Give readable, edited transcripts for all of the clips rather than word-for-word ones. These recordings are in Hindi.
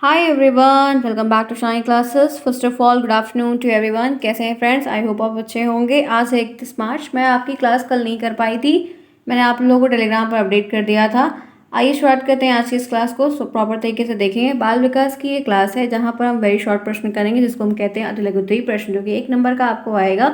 Hi everyone, welcome back to Shine Classes. First of all good afternoon to everyone. कैसे हैं फ्रेंड्स? आई होप आप अच्छे होंगे। आज है 31 मार्च। मैं आपकी क्लास कल नहीं कर पाई थी। मैंने आप लोगों को टेलीग्राम पर अपडेट कर दिया था। आइए शुरुआत करते हैं आज की इस क्लास को। प्रॉपर तरीके से देखेंगे। बाल विकास की ये क्लास है जहाँ पर हम वेरी शॉर्ट प्रश्न करेंगे, जिसको हम कहते हैं अतिलघु प्रश्न, जो कि 1 नंबर का आपको आएगा।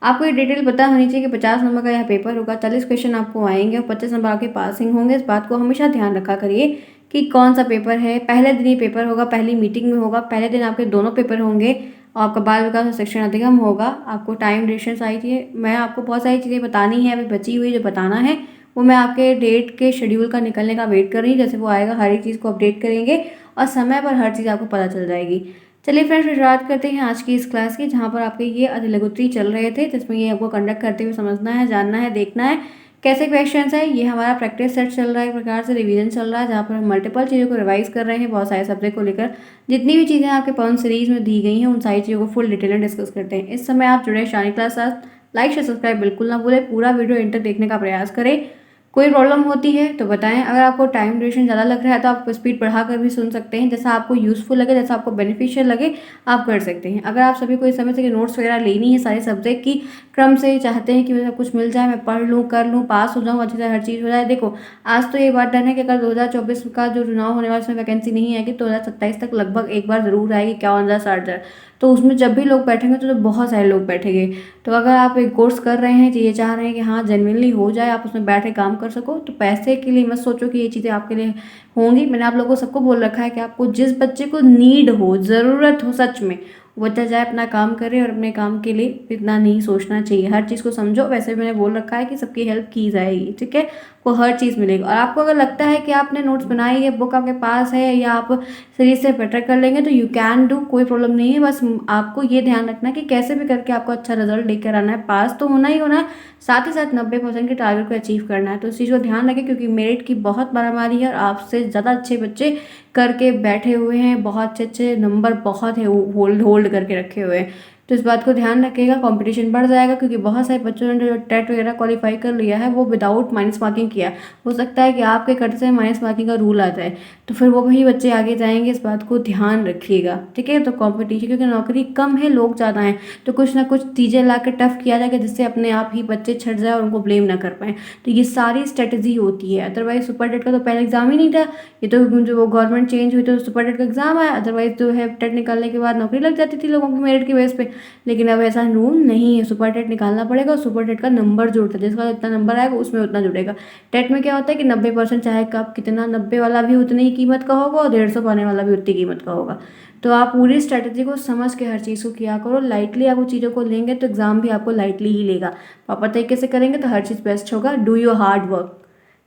आपको ये डिटेल पता होनी चाहिए कि 50 नंबर का यह पेपर होगा। 40 क्वेश्चन आपको आएंगे और 25 नंबर आपके पासिंग होंगे। इस बात को हमेशा ध्यान रखा करिए कि कौन सा पेपर है। पहले दिन ही पेपर होगा, पहली मीटिंग में होगा। पहले दिन आपके दोनों पेपर होंगे और आपका बाल विकास सेक्शन अधिगम होगा। आपको टाइम ड्यूरेशन सारी चीज़ें, मैं आपको बहुत सारी चीज़ें बतानी है, अभी बची हुई जो बताना है वो मैं आपके डेट के शेड्यूल का निकलने का वेट कर रही हूँ। जैसे वो आएगा हर एक चीज़ को अपडेट करेंगे और समय पर हर चीज़ आपको पता चल जाएगी। चलिए फ्रेंड्स, शुरुआत करते हैं आज की इस क्लास की, जहाँ पर आपके ये अधिलघुत्री चल रहे थे, जिसमें ये आपको कंडक्ट करते हुए समझना है, जानना है, देखना है कैसे क्वेश्चंस है। ये हमारा प्रैक्टिस सेट चल रहा है, एक प्रकार से रिवीजन चल रहा है, जहाँ पर हम मल्टीपल चीज़ों को रिवाइज कर रहे हैं, बहुत सारे सब्जेक्ट को लेकर। जितनी भी चीज़ें आपके पवन सीरीज में दी गई हैं उन सारी चीज़ों को फुल डिटेल में डिस्कस करते हैं। इस समय आप जुड़े शानी क्लास साथ, लाइक शेयर सब्सक्राइब बिल्कुल ना भूलें, पूरा वीडियो एंड तक देखने का प्रयास करें। कोई प्रॉब्लम होती है तो बताएं। अगर आपको टाइम ड्यूरेशन ज़्यादा लग रहा है तो आप स्पीड बढ़ा कर भी सुन सकते हैं, जैसा आपको यूज़फुल लगे, जैसा आपको बेनिफिशियल लगे आप कर सकते हैं। अगर आप सभी को इस समय से नोट्स वगैरह लेनी है सारे सब्जेक्ट की क्रम से, चाहते हैं कि मुझे सब कुछ मिल जाए, मैं पढ़ लूँ, कर लूँ, पास हो जाऊँ, अच्छी तरह हर चीज़ हो जाए। देखो, आज तो ये बात डन है कि अगर 2024 का जो चुनाव होने वाला, उसमें वैकेंसी नहीं आएगी तो 2027 तक लगभग एक बार ज़रूर आएगी, 51,000 60,000। तो उसमें जब भी लोग बैठेंगे तो बहुत सारे लोग बैठेंगे। तो अगर आप एक कोर्स कर रहे हैं, ये चाह रहे हैं कि हाँ जेन्युइनली हो जाए, आप उसमें बैठ के काम कर सको, तो पैसे के लिए मत सोचो कि ये चीज़ें आपके लिए होंगी। मैंने आप लोगों को सबको बोल रखा है कि आपको जिस बच्चे को नीड हो, ज़रूरत हो सच में, वो बच्चा जाए अपना काम करे, और अपने काम के लिए इतना नहीं सोचना चाहिए। हर चीज़ को समझो। वैसे भी मैंने बोल रखा है कि सबकी हेल्प की जाएगी, ठीक है, वो हर चीज़ मिलेगी। और आपको अगर लगता है कि आपने नोट्स बनाई है, बुक आपके पास है, या आप सीरीज से बेटर कर लेंगे, तो यू कैन डू, कोई प्रॉब्लम नहीं है। बस आपको ये ध्यान रखना है कि कैसे भी करके आपको अच्छा रिजल्ट लेकर आना है। पास तो होना ही होना है, साथ ही साथ 90% के टारगेट को अचीव करना है। तो इस चीज़ को ध्यान रखें, क्योंकि मेरिट की बहुत मारामारी है और आपसे ज़्यादा अच्छे बच्चे करके बैठे हुए हैं, बहुत अच्छे अच्छे नंबर बहुत है होल्ड होल्ड करके रखे हुए हैं। तो इस बात को ध्यान रखिएगा। कंपटीशन बढ़ जाएगा, क्योंकि बहुत सारे बच्चों ने जो टेट वगैरह क्वालिफाई कर लिया है वो विदाउट माइनस मार्किंग किया। हो सकता है कि आपके कट से माइनस मार्किंग का रूल आ जाए, तो फिर वो वही बच्चे आगे जाएंगे। इस बात को ध्यान रखिएगा, ठीक है। तो कंपटीशन, क्योंकि नौकरी कम है, लोग ज़्यादा हैं, तो कुछ ना कुछ चीज़ें ला के टफ किया जाएगा, जिससे अपने आप ही बच्चे छट जाए और उनको ब्लेम ना कर पाएँ। तो ये सारी स्ट्रेटजी होती है। अदरवाइज सुपर टेट का तो पहले एग्जाम ही नहीं था। ये तो जो वो गवर्नमेंट चेंज हुई तो सुपर टेट का एग्जाम आया, अदरवाइज जो है टेट निकालने के बाद नौकरी लग जाती थी लोगों की मेरिट की बेस पे। लेकिन अब ऐसा रूल नहीं है, सुपर टेट निकालना पड़ेगा और सुपर टेट का नंबर जुड़ता है, जिसका जितना नंबर आएगा उसमें उतना जुड़ेगा। टेट में क्या होता है कि 90% चाहे आप कितना, 90 वाला भी उतनी ही कीमत का होगा और 150 पाने वाला भी उतनी कीमत का होगा। तो आप पूरी स्ट्रैटेजी को समझ के हर चीज़ को किया करो। लाइटली आप वो चीज़ों को लेंगे तो एग्जाम भी आपको लाइटली ही लेगा। प्रॉपर तरीके से करेंगे तो हर चीज़ बेस्ट होगा। Do your hard work.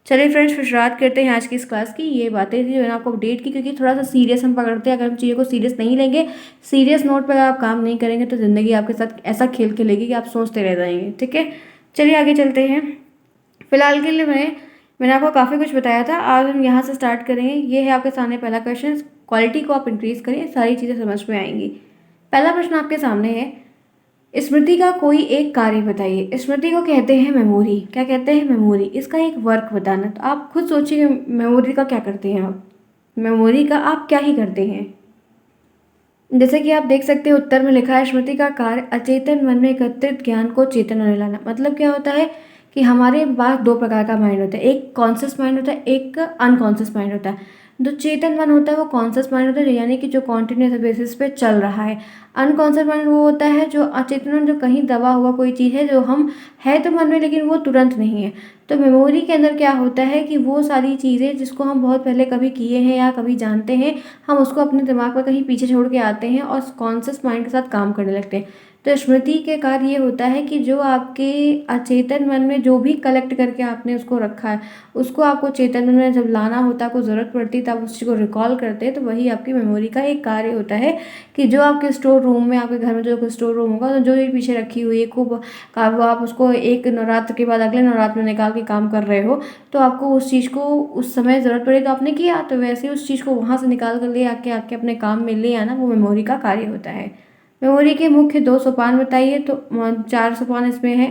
चलिए फ्रेंड्स, फिर शुरुआत करते हैं आज की इस क्लास की। ये बातें थी जो मैंने आपको अपडेट की, क्योंकि थोड़ा सा सीरियस हम पकड़ते हैं। अगर हम चीज़ों को सीरियस नहीं लेंगे, सीरियस नोट पर आप काम नहीं करेंगे, तो ज़िंदगी आपके साथ ऐसा खेल खेलेगी कि आप सोचते रह जाएंगे, ठीक है। चलिए आगे चलते हैं। फिलहाल के लिए मैंने आपको काफ़ी कुछ बताया था। आज हम यहाँ से स्टार्ट करेंगे। ये है आपके सामने पहला क्वेश्चन। क्वालिटी को आप इंक्रीज करें, सारी चीज़ें समझ में आएंगी। पहला प्रश्न आपके सामने है, स्मृति का कोई एक कार्य बताइए। स्मृति को कहते हैं मेमोरी। क्या कहते हैं? मेमोरी। इसका एक वर्क बताना। तो आप खुद सोचिए, मेमोरी का क्या करते हैं आप? मेमोरी का आप क्या ही करते हैं? जैसे कि आप देख सकते हैं उत्तर में लिखा है, स्मृति का कार्य अचेतन मन में एकत्रित ज्ञान को चेतन में लाना। मतलब क्या होता है कि हमारे पास दो प्रकार का माइंड होता है, एक कॉन्शियस माइंड होता है, एक अनकॉन्शियस माइंड होता है। जो चेतन मन होता है वो कॉन्शियस माइंड होता है, यानी कि जो कॉन्टिन्यूस बेसिस पे चल रहा है। अनकॉन्शियस माइंड वो होता है जो अचेतन मन, जो कहीं दबा हुआ कोई चीज़ है, जो हम है तो मन में लेकिन वो तुरंत नहीं है। तो मेमोरी के अंदर क्या होता है कि वो सारी चीज़ें जिसको हम बहुत पहले कभी किए हैं या कभी जानते हैं, हम उसको अपने दिमाग में कहीं पीछे छोड़ के आते हैं और कॉन्शियस माइंड के साथ काम करने लगते हैं। तो स्मृति के कार्य ये होता है कि जो आपके अचेतन मन में जो भी कलेक्ट करके आपने उसको रखा है, उसको आपको चेतन मन में जब लाना होता है, आपको ज़रूरत पड़ती है, तब उस चीज़ को रिकॉल करते हैं। तो वही आपकी मेमोरी का एक कार्य होता है कि जो आपके स्टोर रूम में, आपके घर में जो स्टोर रूम होगा, तो जो भी पीछे रखी हुई है खूब वो आप उसको एक नवरात्र के बाद अगले नवरात्र में निकाल के काम कर रहे हो, तो आपको उस चीज़ को उस समय ज़रूरत पड़ी तो आपने किया, तो वैसे ही उस चीज़ को वहाँ से निकाल कर ले आके आके अपने काम में ले आना, वो मेमोरी का कार्य होता है। मेमोरी के मुख्य 2 सोपान बताइए। तो 4 सोपान इसमें है।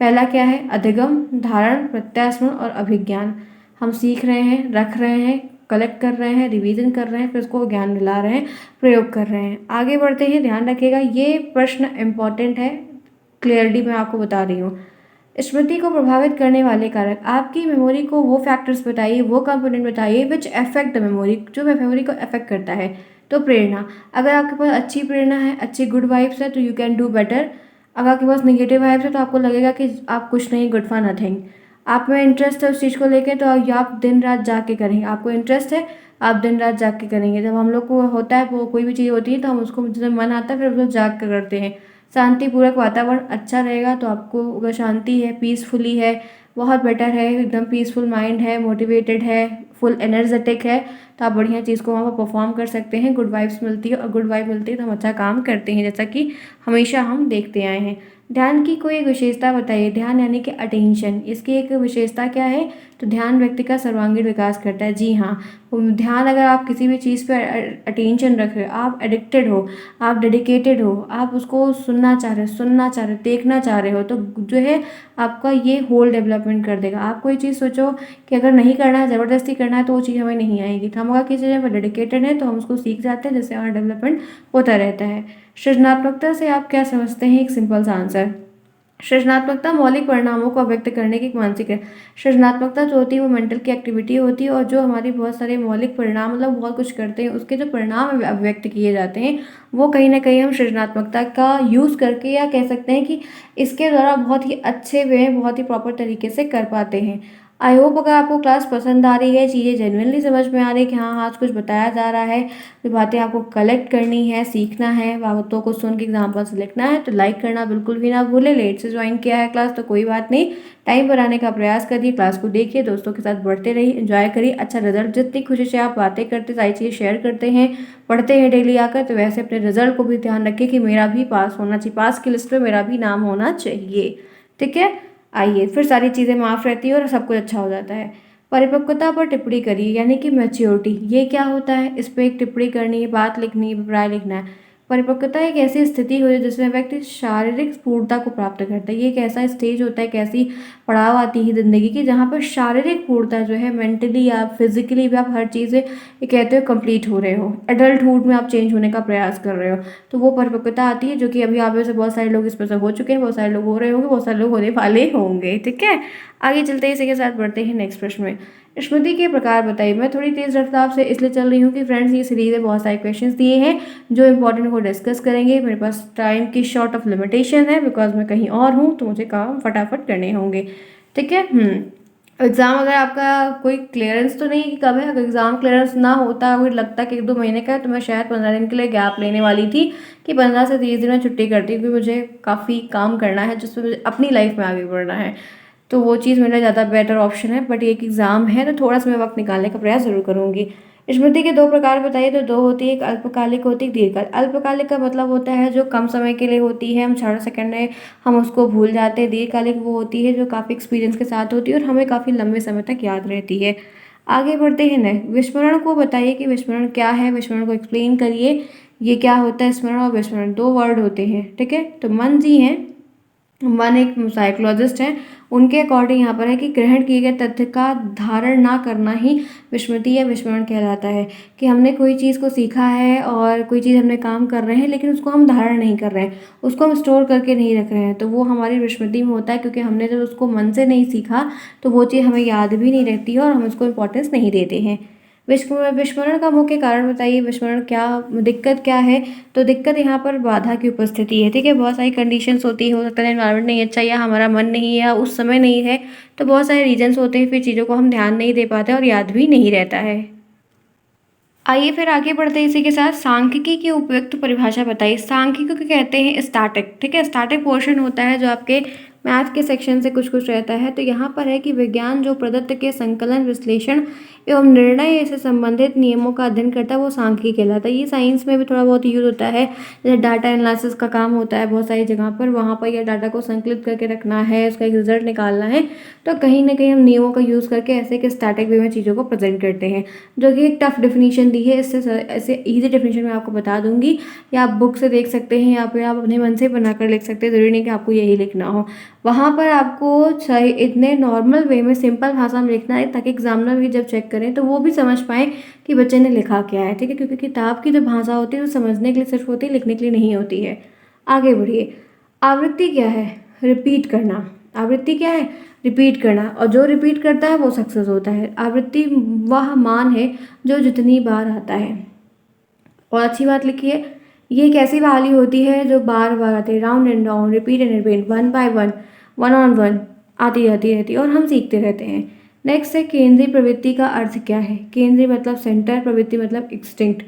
पहला क्या है? अधिगम, धारण, प्रत्यास्मरण और अभिज्ञान। हम सीख रहे हैं, रख रहे हैं, कलेक्ट कर रहे हैं, रिवीजन कर रहे हैं, फिर उसको ज्ञान दिला रहे हैं, प्रयोग कर रहे हैं। आगे बढ़ते हैं, ध्यान रखिएगा ये प्रश्न इम्पॉर्टेंट है, क्लियरली मैं आपको बता रही हूँ। स्मृति को प्रभावित करने वाले कारक, आपकी मेमोरी को वो फैक्टर्स बताइए, वो कंपोनेंट बताइए विच अफेक्ट द मेमोरी, जो मेमोरी को अफेक्ट करता है। तो प्रेरणा, अगर आपके पास अच्छी प्रेरणा है, अच्छी गुड वाइब्स है तो यू कैन डू बेटर। अगर आपके पास नेगेटिव वाइब्स है तो आपको लगेगा कि आप कुछ नहीं, गुड फॉर नथिंग। आप में इंटरेस्ट है उस चीज़ को लेकर तो आप दिन रात जाग के करेंगे, आपको इंटरेस्ट है आप दिन रात जाग के करेंगे। जब हम लोग को होता है वो कोई भी चीज़ होती है तो हम उसको जब मन आता है फिर उसको जाग कर करते हैं। शांतिपूर्वक वातावरण अच्छा रहेगा तो आपको अगर शांति है, पीसफुली है, बहुत बेटर है, एकदम पीसफुल माइंड है, मोटिवेटेड है, फुल एनर्जेटिक है, तो आप बढ़िया चीज़ को वहाँ पर परफॉर्म कर सकते हैं। गुड वाइब्स मिलती है और गुड वाइब मिलती है तो हम अच्छा काम करते हैं, जैसा कि हमेशा हम देखते आए हैं। ध्यान की कोई एक विशेषता बताइए। ध्यान यानी कि अटेंशन, इसकी एक विशेषता क्या है? तो ध्यान व्यक्ति का सर्वांगीण विकास करता है। जी हाँ, ध्यान, अगर आप किसी भी चीज़ पर अटेंशन रख रहे हो, आप एडिक्टेड हो, आप डेडिकेटेड हो, आप उसको सुनना चाह रहे हो, देखना चाह रहे हो, तो जो है आपका ये होल डेवलपमेंट कर देगा। आप कोई चीज़ सोचो कि अगर नहीं करना है, ज़बरदस्ती करना है, तो वो चीज़ हमें नहीं आएगी। तो हम अगर किसी चीज़ पर डेडिकेटेड है तो हम उसको सीख जाते हैं, जिससे हमारा डेवलपमेंट होता रहता है। सृजनात्मकता से आप क्या समझते हैं? एक सिंपल सा आंसर, सृजनात्मकता मौलिक परिणामों को अभिव्यक्त करने की एक मानसिक है। सृजनात्मकता जो होती है वो मेंटल की एक्टिविटी होती है, और जो हमारी बहुत सारे मौलिक परिणाम, मतलब बहुत कुछ करते हैं, उसके जो परिणाम अभिव्यक्त किए जाते हैं वो कहीं ना कहीं हम सृजनात्मकता का यूज़ करके, या कह सकते हैं कि इसके द्वारा बहुत ही अच्छे वे, बहुत ही प्रॉपर तरीके से कर पाते हैं। आई होप अगर आपको क्लास पसंद आ रही है, चीज़ें जेन्युइनली समझ में आ रही है कि हाँ आज कुछ बताया जा रहा है, जो बातें आपको कलेक्ट करनी है, सीखना है, बातों को सुन के एग्जाम्पल से लिखना है, तो लाइक करना बिल्कुल भी ना भूले। लेट से ज्वाइन किया है क्लास तो कोई बात नहीं, टाइम पर आने का प्रयास करिए, क्लास को देखिए, दोस्तों के साथ बढ़ते रहिए, एंजॉय करिए, अच्छा रिजल्ट, जितनी खुशी से आप बातें करते, सारी चीज़ें शेयर करते हैं, पढ़ते हैं डेली आकर, तो वैसे अपने रिजल्ट को भी ध्यान रखिए कि मेरा भी पास होना चाहिए, पास की लिस्ट में मेरा भी नाम होना चाहिए। ठीक है, आइए, फिर सारी चीज़ें माफ़ रहती है और सब कुछ अच्छा हो जाता है। परिपक्वता पर टिप्पणी करिए, यानी कि मैच्योरिटी, ये क्या होता है? इस पर एक टिप्पणी करनी है, बात लिखनी है, अभिप्राय लिखना है। परिपक्वता एक ऐसी स्थिति होती है जिसमें व्यक्ति शारीरिक पूर्णता को प्राप्त करता है। ये एक ऐसा स्टेज होता है, एक ऐसी पड़ाव आती है ज़िंदगी की जहाँ पर शारीरिक पूर्णता जो है, मेंटली आप, फिजिकली भी आप हर चीज़ ये कहते हो कंप्लीट हो रहे हो, एडल्टहुड में आप चेंज होने का प्रयास कर रहे हो, तो वो परिपक्वता आती है, जो कि अभी आप में से बहुत सारे लोग इसमें से हो चुके हैं, बहुत सारे लोग हो रहे होंगे, बहुत सारे लोग होने वाले होंगे। ठीक है, आगे चलते हैं, इसी के साथ बढ़ते हैं नेक्स्ट प्रश्न में। स्मृति के प्रकार बताइए। मैं थोड़ी तेज़ रफ्तार से इसलिए चल रही हूँ कि फ्रेंड्स ये सीरीज में बहुत सारे क्वेश्चंस दिए हैं जो इंपॉर्टेंट को डिस्कस करेंगे। मेरे पास टाइम की शॉर्ट ऑफ लिमिटेशन है, बिकॉज मैं कहीं और हूँ, तो मुझे काम फटाफट करने होंगे। ठीक है, एग्ज़ाम अगर आपका कोई क्लियरेंस तो नहीं कि कब है, अगर एग्ज़ाम क्लियरेंस ना होता, अगर लगता कि 1-2 महीने का है, तो मैं शायद 15 दिन के लिए गैप लेने वाली थी, कि 15 से 30 दिन में छुट्टी करती, क्योंकि मुझे काफ़ी काम करना है जिसमें मुझे अपनी लाइफ में आगे बढ़ना है, तो वो चीज़ मेरा ज़्यादा बेटर ऑप्शन है। बट एक एग्ज़ाम है तो थोड़ा सा मैं वक्त निकालने का प्रयास ज़रूर करूँगी। स्मृति के 2 प्रकार बताइए। तो 2 होती है, एक अल्पकालिक होती है, एक दीर्घकालिक। अल्पकालिक का मतलब होता है जो कम समय के लिए होती है, हम क्षण सेकंड में हम उसको भूल जाते हैं। दीर्घकालिक वो होती है जो काफ़ी एक्सपीरियंस के साथ होती है और हमें काफ़ी लंबे समय तक याद रहती है। आगे बढ़ते हैं नेक्स्ट, विस्मरण को बताइए कि विस्मरण क्या है, विस्मरण को एक्सप्लेन करिए। ये क्या होता है? स्मरण और विस्मरण 2 वर्ड होते हैं। ठीक है, तो मन जी हैं, मन एक साइकोलॉजिस्ट हैं, उनके अकॉर्डिंग यहाँ पर है कि ग्रहण किए गए तथ्य का धारण ना करना ही विस्मृति या विस्मरण कहलाता है। कि हमने कोई चीज़ को सीखा है और कोई चीज़ हमने काम कर रहे हैं, लेकिन उसको हम धारण नहीं कर रहे हैं, उसको हम स्टोर करके नहीं रख रहे हैं, तो वो हमारी विस्मृति में होता है, क्योंकि हमने जब उसको मन से नहीं सीखा तो वो चीज़ हमें याद भी नहीं रहती है और हम उसको इम्पोर्टेंस नहीं देते हैं। विस्मरण का मुख्य कारण बताइए। विस्मरण क्या, दिक्कत क्या है? तो दिक्कत यहाँ पर बाधा की उपस्थिति है। ठीक है, बहुत सारी कंडीशंस होती है, हो सकता है एनवायरनमेंट नहीं अच्छा, या हमारा मन नहीं है, या उस समय नहीं है, तो बहुत सारे रीजंस होते हैं, फिर चीज़ों को हम ध्यान नहीं दे पाते और याद भी नहीं रहता है। आइए फिर आगे बढ़ते हैं, इसी के साथ सांख्यिकी की उपयुक्त परिभाषा बताइए। सांख्यिकी को कहते हैं स्टैटिक। ठीक है, स्टैटिक पोर्शन होता है जो आपके मैथ के सेक्शन से कुछ कुछ रहता है। तो यहाँ पर है कि विज्ञान जो प्रदत्त के संकलन, विश्लेषण एवं निर्णय से संबंधित नियमों का अध्ययन करता है वो सांख्यिकी कहलाता है। ये साइंस में भी थोड़ा बहुत यूज होता है, जैसे डाटा एनालिसिस का काम होता है बहुत सारी जगह पर, वहाँ पर यह डाटा को संकलित करके रखना है, उसका एक रिजल्ट निकालना है, तो कहीं ना कहीं हम नियमों का यूज़ करके ऐसे के स्टैटिक वे में चीज़ों को प्रेजेंट करते हैं। जो कि एक टफ डेफिनेशन दी है, इससे ऐसे ईजी डेफिनेशन मैं आपको बता दूंगी, या आप बुक से देख सकते हैं, या फिर आप अपने मन से बनाकर लिख सकते हैं, ज़रूरी नहीं कि आपको यही लिखना हो। वहाँ पर आपको सही इतने नॉर्मल वे में सिंपल भाषा में लिखना है ताकि एग्जामिनर भी जब चेक करें तो वो भी समझ पाएँ कि बच्चे ने लिखा क्या है, ठीक है? क्योंकि किताब की जो भाषा होती है वो समझने के लिए सिर्फ होती है, लिखने के लिए नहीं होती है। आगे बढ़िए। आवृत्ति क्या है? रिपीट करना। आवृत्ति क्या है? रिपीट करना, और जो रिपीट करता है वो सक्सेस होता है। आवृत्ति वह मान है जो जितनी बार आता है। और अच्छी बात लिखिए, ये एक ऐसी वाली होती है जो बार बार आती है, round and round, repeat and repeat, one by one, one on one आती रहती रहती है और हम सीखते रहते हैं। नेक्स्ट है केंद्रीय प्रवृत्ति का अर्थ क्या है? केंद्रीय मतलब सेंटर, प्रवृत्ति मतलब एक्सटिंक्ट।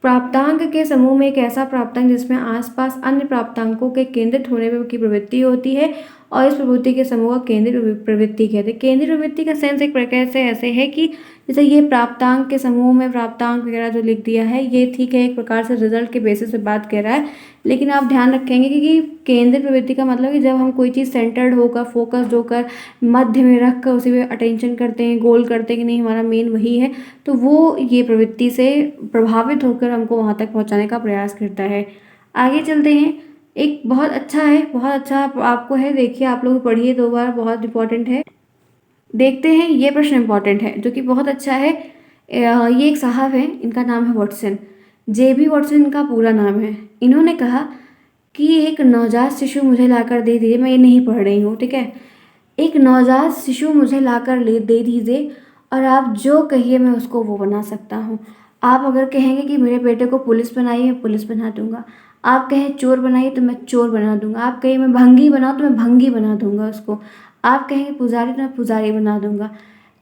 प्राप्तांक के समूह में एक ऐसा प्राप्तांक जिसमें आसपास अन्य प्राप्तांकों के केंद्रित होने की प्रवृत्ति होती है और इस प्रवृत्ति के समूह को केंद्रीय प्रवृत्ति कहते हैं। केंद्रीय प्रवृत्ति का सेंस एक प्रकार से ऐसे है कि जैसे ये प्राप्तांक के समूह में प्राप्तांक वगैरह जो लिख दिया है ये ठीक है, एक प्रकार से रिजल्ट के बेसिस पे बात कर रहा है, लेकिन आप ध्यान रखेंगे कि केंद्रीय प्रवृत्ति का मतलब कि जब हम कोई चीज़ सेंटर्ड होकर, फोकस्ड होकर, मध्य में रख कर उसी पे अटेंशन करते हैं, गोल करते हैं कि नहीं हमारा मेन वही है, तो वो ये प्रवृत्ति से प्रभावित होकर हमको वहाँ तक पहुँचाने का प्रयास करता है। आगे चलते हैं। एक बहुत अच्छा है, बहुत अच्छा आपको है, देखिए आप लोग पढ़िए 2 बार, बहुत इंपॉर्टेंट है। देखते हैं, ये प्रश्न इंपॉर्टेंट है जो कि बहुत अच्छा है। ये एक साहब हैं, इनका नाम है वॉटसन, जेबी वॉटसन इनका पूरा नाम है। इन्होंने कहा कि एक नवजात शिशु मुझे लाकर दे दीजिए, मैं ये नहीं पढ़ रही हूँ, ठीक है? एक नवजात शिशु मुझे लाकर दे दीजिए और आप जो कहिए मैं उसको वो बना सकता हूँ। आप अगर कहेंगे कि मेरे बेटे को पुलिस बनाइए, मैं पुलिस बना दूंगा। आप कहें चोर बनाइए तो मैं चोर बना दूंगा। आप कहें मैं भंगी बनाऊँ तो मैं भंगी बना दूंगा उसको। आप कहेंगे पुजारी तो मैं पुजारी बना दूंगा।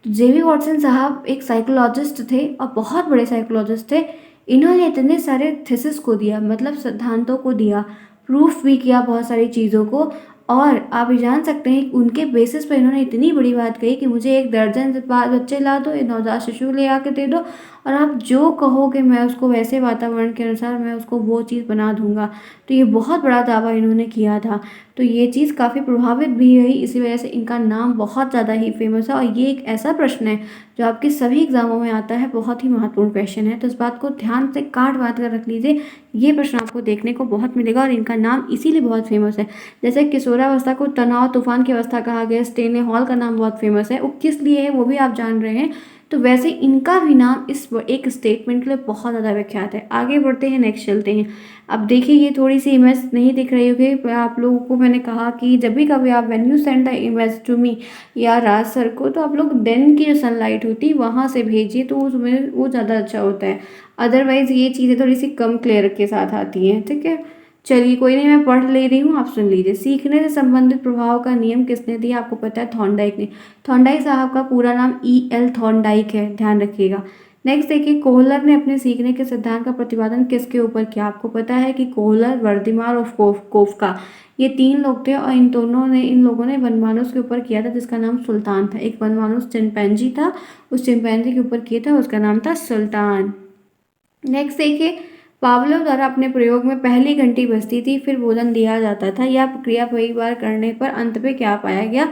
तो जेबी वॉटसन साहब एक साइकोलॉजिस्ट थे और बहुत बड़े साइकोलॉजिस्ट थे। इन्होंने इतने सारे थीसिस को दिया, मतलब सिद्धांतों को दिया, प्रूफ भी किया बहुत सारी चीज़ों को, और आप ये जान सकते हैं कि उनके बेसिस पर इन्होंने इतनी बड़ी बात कही कि मुझे एक दर्जन से बच्चे ला दो, एक नवजात शिशु ले आके दे दो, और आप जो कहोगे मैं उसको वैसे वातावरण के अनुसार मैं उसको वो चीज़ बना दूंगा। तो ये बहुत बड़ा दावा इन्होंने किया था। तो ये चीज़ काफ़ी प्रभावित भी हुई, इसी वजह से इनका नाम बहुत ज़्यादा ही फेमस है। और ये एक ऐसा प्रश्न है जो आपके सभी एग्जामों में आता है, बहुत ही महत्वपूर्ण क्वेश्चन है, तो इस बात को ध्यान से काट बात कर रख लीजिए। ये प्रश्न आपको देखने को बहुत मिलेगा और इनका नाम इसीलिए बहुत फेमस है। जैसे किशोरावस्था को तनाव तूफान की अवस्था कहा गया, स्टेनले हॉल का नाम बहुत फेमस है, वो किस लिए है वो भी आप जान रहे हैं। तो वैसे इनका भी नाम इस एक स्टेटमेंट के लिए बहुत ज़्यादा विख्यात है। आगे बढ़ते हैं, नेक्स्ट चलते हैं। अब देखिए ये थोड़ी सी इमेज नहीं दिख रही होगी आप लोगों को, मैंने कहा कि जब भी कभी आप when you send the image to me या राज सर को, तो आप लोग दिन की जो सनलाइट होती है वहाँ से भेजिए, तो उसमें वो ज़्यादा अच्छा होता है। अदरवाइज़ ये चीज़ें थोड़ी सी कम क्लियर के साथ आती हैं, ठीक है? चलिए कोई नहीं, मैं पढ़ ले रही हूँ, आप सुन लीजिए। सीखने से संबंधित प्रभाव का नियम किसने दिया? आपको पता है, थॉर्नडाइक ने। थॉर्नडाइक साहब का पूरा नाम E.L. थॉर्नडाइक है, ध्यान रखिएगा। नेक्स्ट देखिए, कोहलर ने अपने सीखने के सिद्धांत का प्रतिपादन किसके ऊपर किया? आपको पता है कि कोहलर, वर्दिमार और कोफका, ये 3 लोग थे और इन लोगों ने वनमानुस के ऊपर किया था जिसका नाम सुल्तान था। एक वनमानुस चिंपैंजी था, उस चिंपैंजी के ऊपर किया था, उसका नाम था सुल्तान। नेक्स्ट देखिए, पावलोव द्वारा अपने प्रयोग में पहली घंटी बजती थी फिर भोजन दिया जाता था, यह प्रक्रिया कई बार करने पर अंत पे क्या पाया गया?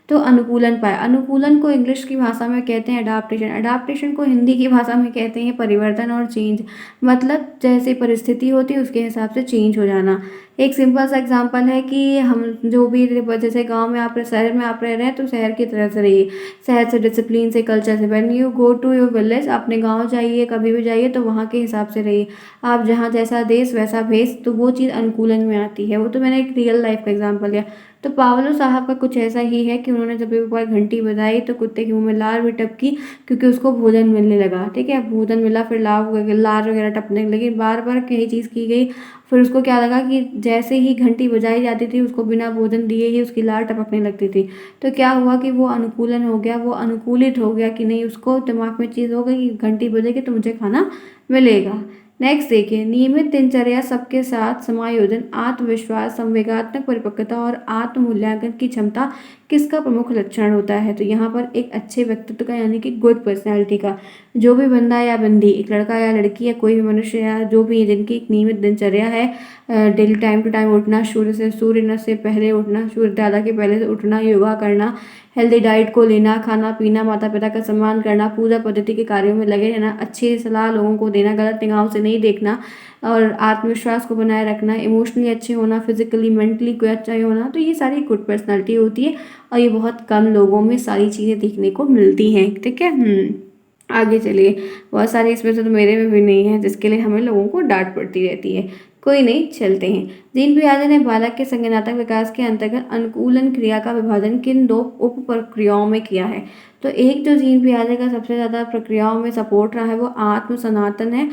तो अनुकूलन पाया। अनुकूलन को इंग्लिश की भाषा में कहते हैं अडाप्टेशन, अडाप्टेशन को हिंदी की भाषा में कहते हैं परिवर्तन और चेंज, मतलब जैसे परिस्थिति होती है उसके हिसाब से चेंज हो जाना। एक सिंपल सा एग्जांपल है कि हम जो भी, जैसे गांव में आप, शहर में आप रह रहे हैं तो शहर की तरह से रहिए, शहर से, डिसिप्लिन से, कल्चर से। When you go to your village, अपने गांव जाइए, कभी भी जाइए तो वहाँ के हिसाब से रहिए। आप जहाँ जैसा देश वैसा भेष, तो वो चीज़ अनुकूलन में आती है। वो तो मैंने एक रियल लाइफ का एग्जाम्पल लिया। तो पावलो साहब का कुछ ऐसा ही है कि उन्होंने जब एक बार घंटी बजाई तो कुत्ते के मुंह में लार भी टपकी, क्योंकि उसको भोजन मिलने लगा, ठीक है? भोजन मिला, फिर लार वगैरह टपकने लगी, बार बार कई चीज़ की गई। फिर उसको क्या लगा कि जैसे ही घंटी बजाई जाती थी उसको बिना भोजन दिए ही उसकी लार टपकने लगती थी। तो क्या हुआ कि वो अनुकूलन हो गया, वो अनुकूलित हो गया कि नहीं, उसको दिमाग में चीज़ हो गई कि घंटी बजेगी तो मुझे खाना मिलेगा। नेक्स्ट देखिए, नियमित दिनचर्या, सबके साथ समायोजन, आत्मविश्वास, संवेगात्मक परिपक्वता और आत्म मूल्यांकन की क्षमता किसका प्रमुख लक्षण होता है? तो यहाँ पर एक अच्छे व्यक्तित्व का, यानी कि गुड पर्सनैलिटी का। जो भी बंदा या बंदी, एक लड़का या लड़की या कोई भी मनुष्य या जो भी जिनकी एक नियमित दिनचर्या है, डेली टाइम टू टाइम उठना, सूर्य से पहले उठना, सूर्योदय के पहले से उठना, योगा करना, हेल्दी डाइट को लेना, खाना पीना, माता पिता का सम्मान करना, पूजा पद्धति के कार्यों में लगे रहना, अच्छी सलाह लोगों को देना, गलत निगाहों से नहीं देखना और आत्मविश्वास को बनाए रखना, इमोशनली अच्छे होना, फिजिकली मेंटली कोई अच्छा ही होना, तो ये सारी गुड पर्सनालिटी होती है और ये बहुत कम लोगों में सारी चीज़ें देखने को मिलती हैं। ठीक है। आगे चलिए। बहुत सारी इसमें से तो मेरे में भी नहीं है, जिसके लिए हमें लोगों को डांट पड़ती रहती है। कोई नहीं, चलते हैं। जीन पियाजे ने बालक के संज्ञानात्मक विकास के अंतर्गत अनुकूलन क्रिया का विभाजन किन 2 उप प्रक्रियाओं में किया है? तो एक जो जीन पियाजे का सबसे ज़्यादा प्रक्रियाओं में सपोर्ट रहा है वो आत्म सनातन है,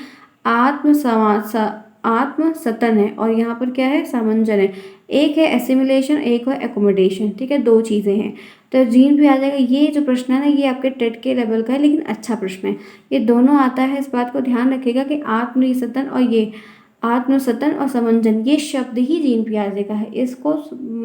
आत्म सतन है और यहाँ पर क्या है, सामंजन है। एक है एसिमिलेशन, एक है एकोमोडेशन। ठीक है, 2 चीज़ें हैं। तो जीन भी आ जाएगा। ये जो प्रश्न है ना, ये आपके टेट के लेवल का है, लेकिन अच्छा प्रश्न है। ये दोनों आता है, इस बात को ध्यान रखिएगा कि आत्मनिसतन और ये आत्मसतन और समंजन, ये शब्द ही जीन पियाजे का है। इसको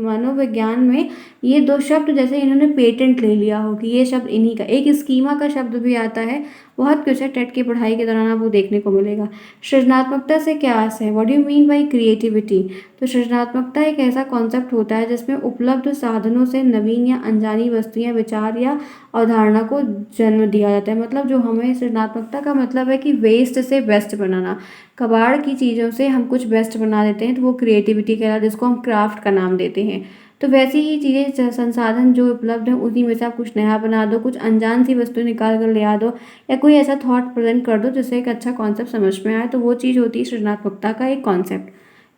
मनोविज्ञान में ये 2 शब्द जैसे इन्होंने पेटेंट ले लिया हो कि ये शब्द इन्हीं का। एक स्कीमा का शब्द भी आता है, बहुत कुछ है, टेट की पढ़ाई के दौरान आपको देखने को मिलेगा। सृजनात्मकता से क्या आशय है? What do you mean by creativity? तो सृजनात्मकता एक ऐसा कॉन्सेप्ट होता है जिसमें उपलब्ध साधनों से नवीन या अनजानी वस्तुएं, विचार या अवधारणा को जन्म दिया जाता है। मतलब जो हमें सृजनात्मकता का मतलब है कि वेस्ट से बेस्ट बनाना, कबाड़ की चीज़ों से हम कुछ बेस्ट बना देते हैं, तो वो क्रिएटिविटी कहलाता है, जिसको हम क्राफ्ट का नाम देते हैं। तो वैसी ही चीज़ें, संसाधन जो उपलब्ध हैं उसी में से आप कुछ नया बना दो, कुछ अनजान सी वस्तु निकाल कर ले आ दो या कोई ऐसा थॉट प्रेजेंट कर दो जिससे एक अच्छा कॉन्सेप्ट समझ में आए, तो वो चीज़ होती है सृजनात्मकता का एक कॉन्सेप्ट।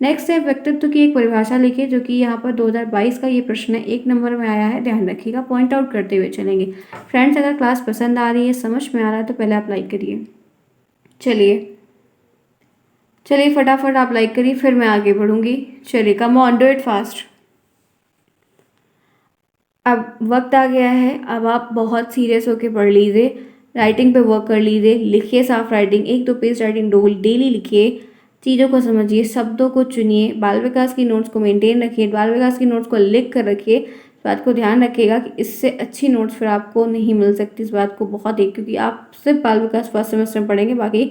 नेक्स्ट है व्यक्तित्व की एक परिभाषा लिखिए, जो कि यहाँ पर 2022 का ये प्रश्न है, 1 नंबर में आया है। ध्यान रखिएगा, पॉइंट आउट करते हुए चलेंगे। फ्रेंड्स, अगर क्लास पसंद आ रही है, समझ में आ रहा है, तो पहले आप लाइक करिए। चलिए फटाफट आप लाइक करिए, फिर मैं आगे बढ़ूंगी। चलिए, come on, do it fast. अब वक्त आ गया है, अब आप बहुत सीरियस होकर पढ़ लीजिए, राइटिंग पे वर्क कर लीजिए, लिखिए साफ राइटिंग, 1-2 पेज राइटिंग डेली लिखिए, चीज़ों को समझिए, शब्दों को चुनिए, बाल विकास की नोट्स को मेंटेन रखिए, बाल विकास की नोट्स को लिख कर रखिए। इस बात को ध्यान रखिएगा कि इससे अच्छी नोट्स फिर आपको नहीं मिल सकती, इस बात को बहुत ही, क्योंकि आप सिर्फ बाल विकास फर्स्ट सेमेस्टर में पढ़ेंगे, बाकी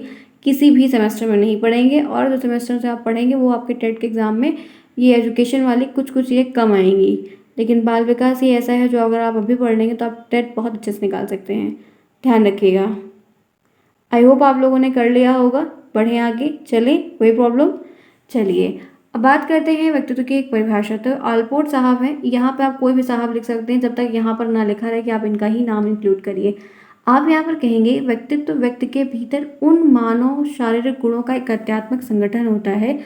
किसी भी सेमेस्टर में नहीं पढ़ेंगे, और जो सेमेस्टर से आप पढ़ेंगे वो आपके टेट के एग्ज़ाम में ये एजुकेशन वाली कुछ चीज़ें कम आएंगी, लेकिन बाल विकास ही ऐसा है जो अगर आप अभी पढ़ लेंगे तो आप टेट बहुत अच्छे से निकाल सकते हैं। ध्यान रखिएगा। आई होप आप लोगों ने कर लिया होगा। बढ़ें आगे, चलें, कोई प्रॉब्लम? चलिए, अब बात करते हैं व्यक्तित्व की एक परिभाषा। तो ऑलपोर्ट साहब हैं, यहाँ पे आप कोई भी साहब लिख सकते हैं, जब तक यहाँ पर ना लिखा रहे कि आप इनका ही नाम इंक्लूड करिए। आप यहाँ पर कहेंगे व्यक्तित्व व्यक्ति के भीतर उन मानव शारीरिक गुणों का एक तथ्यात्मक संगठन होता है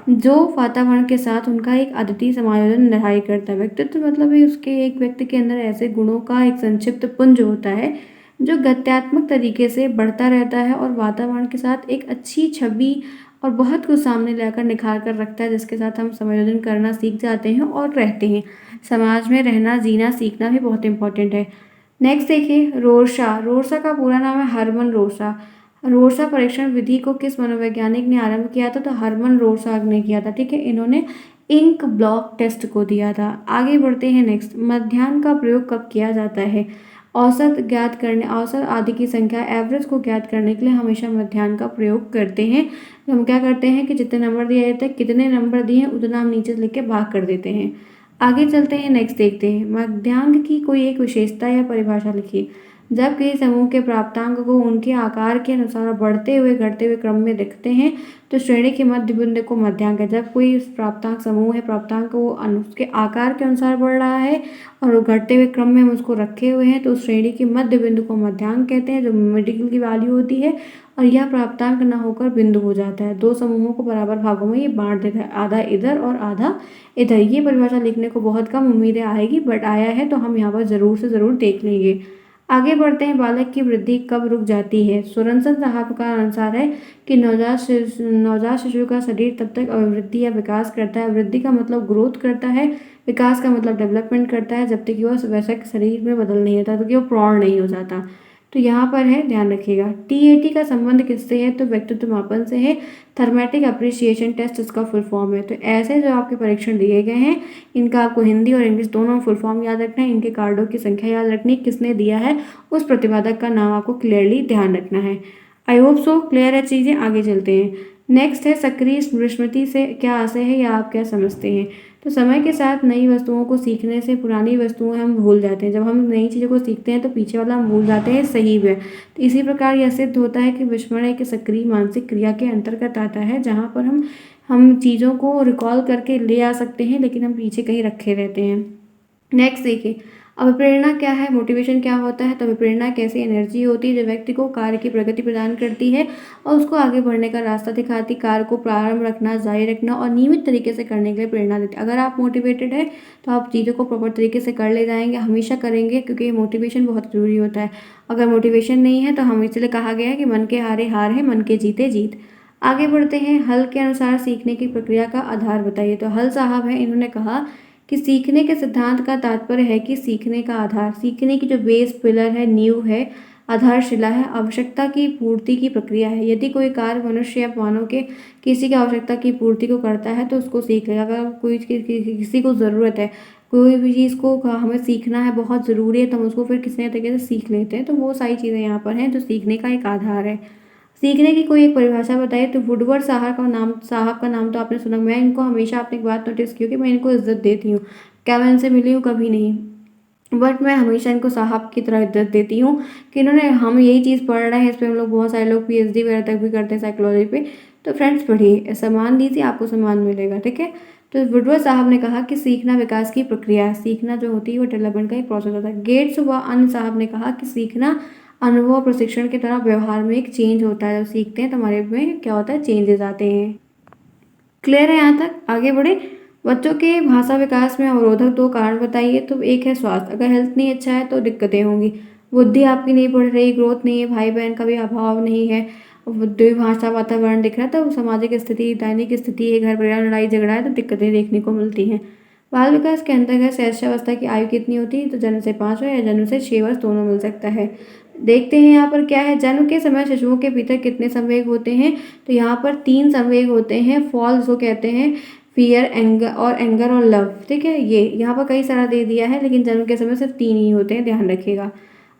जो वातावरण के साथ उनका एक अद्वितीय समायोजन निर्धारित करता है। व्यक्तित्व मतलब ही उसके एक व्यक्ति के अंदर ऐसे गुणों का एक संक्षिप्त पुंज होता है जो गत्यात्मक तरीके से बढ़ता रहता है और वातावरण के साथ एक अच्छी छवि और बहुत कुछ सामने लाकर निखार कर रखता है, जिसके साथ हम समायोजन करना सीख जाते हैं और रहते हैं। समाज में रहना, जीना, सीखना भी बहुत इंपॉर्टेंट है। नेक्स्ट देखिए, रोर्सा का पूरा नाम है हरमन रोर्सा। रोर्सा परीक्षण विधि को किस मनोवैज्ञानिक ने आरंभ किया था? तो हरमन रोर्सा ने किया था। ठीक है, इन्होंने इंक ब्लॉक टेस्ट को दिया था। आगे बढ़ते हैं। नेक्स्ट, मध्याह्न का प्रयोग कब किया जाता है? औसत आदि की संख्या, एवरेज को ज्ञात करने के लिए हमेशा मध्याह्न का प्रयोग करते हैं। तो हम क्या करते हैं कि जितने नंबर दिए जाते हैं, कितने नंबर दिए हैं उतना हम नीचे लिख के भाग कर देते हैं। आगे चलते हैं। नेक्स्ट देखते हैं, मध्यांक की कोई एक विशेषता या परिभाषा लिखिए। जब किसी समूह के प्राप्तांक को उनके आकार के अनुसार बढ़ते हुए घटते हुए क्रम में लिखते हैं तो श्रेणी के मध्य बिंदु को मध्यांक है। जब कोई प्राप्तांक समूह है, प्राप्तांक वो उसके आकार के अनुसार बढ़ रहा है और वो घटते हुए क्रम में हम उसको रखे हुए हैं, तो उस श्रेणी के मध्य बिंदु को मध्यांक कहते हैं, जो मेडिकल की वैल्यू होती है। और यह प्राप्तांक न होकर बिंदु हो जाता है। 2 समूहों को बराबर भागों में ये बांट देता है, आधा इधर और आधा इधर। ये परिभाषा लिखने को बहुत कम उम्मीदें आएगी, बट आया है तो हम यहाँ पर ज़रूर से ज़रूर देख लेंगे। आगे बढ़ते हैं। बालक की वृद्धि कब रुक जाती है? सोरेनसन साहब का अनुसार है कि नवजात शिशु का शरीर तब तक अभिवृद्धि या विकास करता है। वृद्धि का मतलब ग्रोथ करता है, विकास का मतलब डेवलपमेंट करता है, जब तक कि वह वैसा शरीर में बदल नहीं होता, तो कि वो प्रौढ़ नहीं हो जाता। तो यहाँ पर है, ध्यान रखिएगा। टीएटी का संबंध किससे है? तो व्यक्तित्व मापन से है। थर्मेटिक अप्रिसिएशन टेस्ट इसका फुल फॉर्म है। तो ऐसे जो आपके परीक्षण दिए गए हैं, इनका आपको हिंदी और इंग्लिश दोनों फुल फॉर्म याद रखना है, इनके कार्डों की संख्या याद रखनी है, किसने दिया है, उस प्रतिपादक का नाम आपको क्लियरली ध्यान रखना है। आई होप सो क्लियर है चीज़ें। आगे चलते हैं। नेक्स्ट है सक्रिय स्मृति से क्या आशय है या आप क्या समझते हैं? तो समय के साथ नई वस्तुओं को सीखने से पुरानी वस्तुएं हम भूल जाते हैं। जब हम नई चीज़ों को सीखते हैं तो पीछे वाला हम भूल जाते हैं, सही है। तो इसी प्रकार यह सिद्ध होता है कि विस्मरण एक सक्रिय मानसिक क्रिया के अंतर्गत आता है, जहाँ पर हम चीज़ों को रिकॉल करके ले आ सकते हैं, लेकिन हम पीछे कहीं रखे रहते हैं। नेक्स्ट देखिए, अभिप्रेरणा क्या है, मोटिवेशन क्या होता है? तो अभिप्रेरणा एक ऐसी एनर्जी होती है जो व्यक्ति को कार्य की प्रगति प्रदान करती है और उसको आगे बढ़ने का रास्ता दिखाती, कार्य को प्रारंभ रखना, जारी रखना और नियमित तरीके से करने के लिए प्रेरणा देती है। अगर आप मोटिवेटेड है तो आप चीज़ों को प्रॉपर तरीके से कर ले जाएंगे, हमेशा करेंगे, क्योंकि ये मोटिवेशन बहुत ज़रूरी होता है। अगर मोटिवेशन नहीं है तो हम इसलिए कहा गया है कि मन के हारे हार है, मन के जीते जीत। आगे बढ़ते हैं। हल के अनुसार सीखने की प्रक्रिया का आधार बताइए। तो हल साहब है, इन्होंने कहा कि सीखने के सिद्धांत का तात्पर्य है कि सीखने का आधार, सीखने की जो बेस पिलर है, नींव है, आधारशिला है, आवश्यकता की पूर्ति की प्रक्रिया है। यदि कोई कार्य मनुष्य या मानव के किसी की आवश्यकता की पूर्ति को करता है तो उसको सीख लेगा। अगर कोई किसी को ज़रूरत है, कोई भी चीज़ को हमें सीखना है, बहुत ज़रूरी है, तो हम उसको फिर किसी न तरीके से सीख लेते हैं। तो वो सारी चीज़ें यहाँ पर हैं जो सीखने का एक आधार है। सीखने की कोई एक परिभाषा बताइए। तो वुडवर्ड साहब का नाम तो आपने सुना। मैं इनको हमेशा आपने एक बात नोटिस की हो कि मैं इनको इज्जत देती हूँ। क्या मैं इनसे मिली हूँ? कभी नहीं, बट मैं हमेशा इनको साहब की तरह इज्जत देती हूँ कि इन्होंने, हम यही चीज़ पढ़ रहे हैं, इस पर हम लोग बहुत सारे लोग पीएचडी वगैरह तक भी करते हैं साइकोलॉजी पे। तो फ्रेंड्स पढ़िए, सम्मान दीजिए, आपको सम्मान मिलेगा, ठीक है। तो वुडवर्ड साहब ने कहा कि सीखना विकास की प्रक्रिया है। सीखना जो होती है वो डेवलपमेंट का एक प्रोसेस होता है। गेट्स व अन्य साहब ने कहा कि सीखना अनुभव और प्रशिक्षण की तरह व्यवहार में एक चेंज होता है। जब सीखते हैं तो हमारे में क्या होता है, चेंजेस आते हैं। क्लियर है यहाँ तक? आगे बढ़े। बच्चों के भाषा विकास में अवरोधक 2 कारण बताइए। तो एक है स्वास्थ्य, अगर हेल्थ नहीं अच्छा है तो दिक्कतें होंगी। बुद्धि आपकी नहीं बढ़ रही, ग्रोथ नहीं है, भाई बहन का भी अभाव नहीं है, बुद्धि भाषा वातावरण दिख रहा है, तो सामाजिक स्थिति, दैनिक स्थिति है, घर परिवार लड़ाई झगड़ा है, तो दिक्कतें देखने को मिलती हैं। बाल विकास के अंतर्गत शैशवावस्था की आयु कितनी होती है? तो जन्म से 5 वर्ष या जन्म से 6 वर्ष दोनों मिल सकता है। देखते हैं यहाँ पर क्या है, जन्म के समय शिशुओं के भीतर कितने संवेग होते हैं? तो यहाँ पर 3 संवेग होते हैं। फॉल जो कहते हैं, फियर, एंगर और लव, ठीक है। ये यहाँ पर कई सारा दे दिया है, लेकिन जन्म के समय सिर्फ 3 ही होते हैं, ध्यान रखिएगा।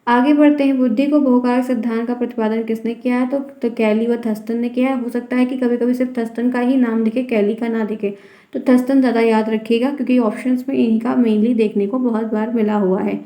आगे बढ़ते हैं। बुद्धि को बहुकारक सिद्धांत का प्रतिपादन किसने किया है? तो कैली व थर्स्टन ने किया है। हो सकता है कि कभी कभी सिर्फ थर्स्टन का ही नाम दिखे, कैली का ना दिखे, तो थर्स्टन ज़्यादा याद रखिएगा, क्योंकि ऑप्शंस में इनका मेनली देखने को बहुत बार मिला हुआ है।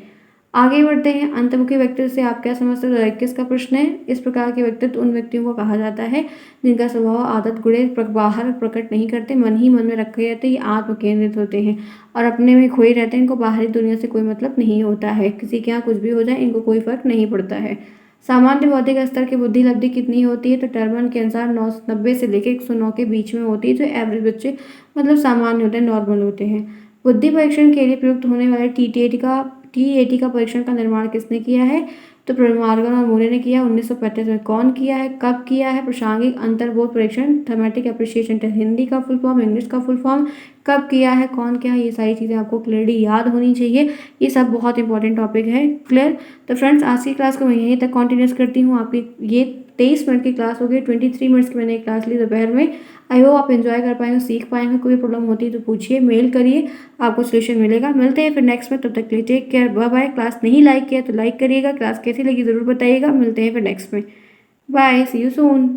आगे बढ़ते हैं। अंतर्मुखी व्यक्तित्व से आप क्या समझते हो? 21 का प्रश्न है। इस प्रकार के व्यक्तित्व उन व्यक्तियों को कहा जाता है जिनका स्वभाव, आदत, गुण बाहर प्रकट नहीं करते, मन ही मन में रखे रहते, ये आत्म केंद्रित होते हैं और अपने में खोए रहते हैं। इनको बाहरी दुनिया से कोई मतलब नहीं होता है, किसी के यहाँ कुछ भी हो जाए इनको कोई फर्क नहीं पड़ता है। सामान्य बौद्धिक स्तर की बुद्धि लब्धि कितनी होती है? तो टर्मन के अनुसार 90 से लेकर 109 के बीच में होती है, जो एवरेज बच्चे मतलब सामान्य होते हैं, नॉर्मल होते हैं। बुद्धि परीक्षण के लिए प्रयुक्त होने वाले टीएटी का परीक्षण का निर्माण किसने किया है? तो मॉर्गन और मूरे ने किया 1935 में। कौन किया है, कब किया है? प्रासंगिक अंतर्बोध परीक्षण, थर्मेटिक एप्रिसिएशन टेस्ट, हिंदी का फुल फॉर्म, इंग्लिश का फुल फॉर्म, कब किया है, कौन किया है, ये सारी चीज़ें आपको क्लियरली याद होनी चाहिए। ये सब बहुत इंपॉर्टेंट टॉपिक है। क्लियर? तो फ्रेंड्स आज की क्लास को मैं यहीं तक कंटिन्यूस करती हूँ। आपकी ये 23 मिनट की क्लास हो गई, 23 मिनट्स की मैंने क्लास ली दोपहर में। आई होप आप एंजॉय कर पाएंगे, सीख पाएंगे। कोई प्रॉब्लम होती है तो पूछिए, मेल करिए, आपको सोल्यूशन मिलेगा। मिलते हैं फिर नेक्स्ट में, तब तक के लिए take care, bye bye. Class नहीं लाइक किया तो लाइक करिएगा, क्लास कैसी लगी ज़रूर बताइएगा। मिलते हैं फिर नेक्स्ट में, बाय, सी यू सून।